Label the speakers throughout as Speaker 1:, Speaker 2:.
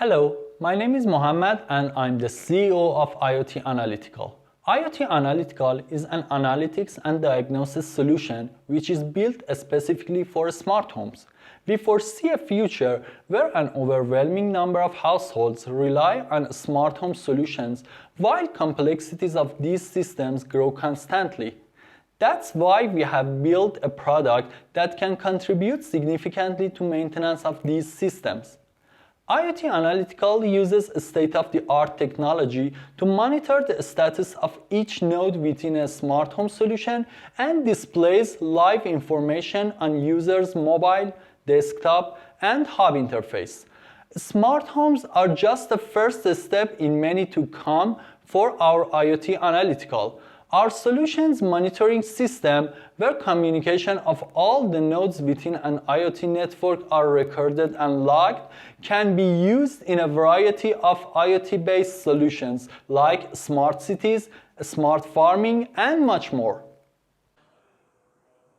Speaker 1: Hello, my name is Mohammed and I'm the CEO of IoT Analytical. IoT Analytical is an analytics and diagnosis solution which is built specifically for smart homes. We foresee a future where an overwhelming number of households rely on smart home solutions while complexities of these systems grow constantly. That's why we have built a product that can contribute significantly to maintenance of these systems. IoT Analytical uses state-of-the-art technology to monitor the status of each node within a smart home solution and displays live information on users' mobile, desktop, and hub interface. Smart homes are just the first step in many to come for our IoT Analytical. Our solutions monitoring system, where communication of all the nodes within an IoT network are recorded and logged, can be used in a variety of IoT-based solutions like smart cities, smart farming, and much more.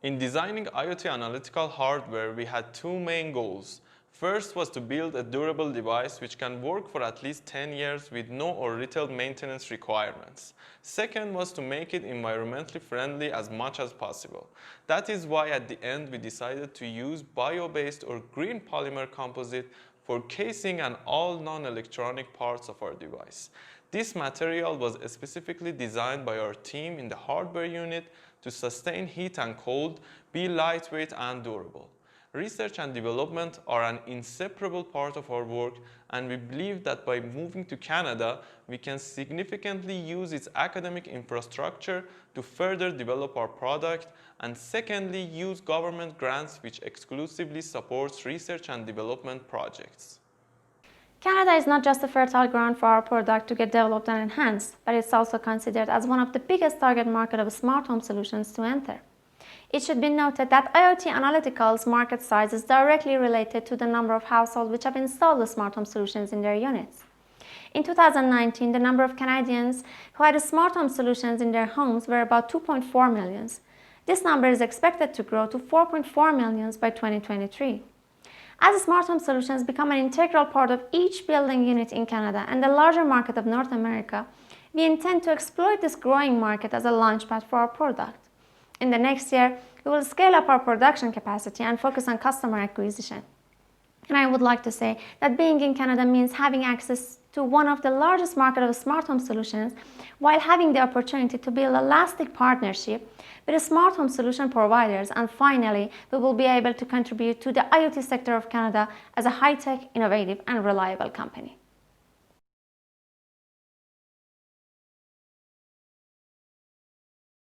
Speaker 2: In designing IoT Analytical hardware, we had two main goals. First was to build a durable device which can work for at least 10 years with no or little maintenance requirements. Second was to make it environmentally friendly as much as possible. That is why at the end we decided to use bio-based or green polymer composite for casing and all non-electronic parts of our device. This material was specifically designed by our team in the hardware unit to sustain heat and cold, be lightweight and durable. Research and development are an inseparable part of our work, and we believe that by moving to Canada, we can significantly use its academic infrastructure to further develop our product, and secondly, use government grants which exclusively supports research and development projects.
Speaker 3: Canada is not just a fertile ground for our product to get developed and enhanced, but it's also considered as one of the biggest target market of smart home solutions to enter. It should be noted that IoT Analytical's market size is directly related to the number of households which have installed the smart home solutions in their units. In 2019, the number of Canadians who had smart home solutions in their homes were about 2.4 million. This number is expected to grow to 4.4 million by 2023. As smart home solutions become an integral part of each building unit in Canada and the larger market of North America, we intend to exploit this growing market as a launchpad for our product. In the next year, we will scale up our production capacity and focus on customer acquisition. And I would like to say that being in Canada means having access to one of the largest markets of smart home solutions while having the opportunity to build a lasting partnership with the smart home solution providers, and finally, we will be able to contribute to the IoT sector of Canada as a high-tech, innovative and reliable company.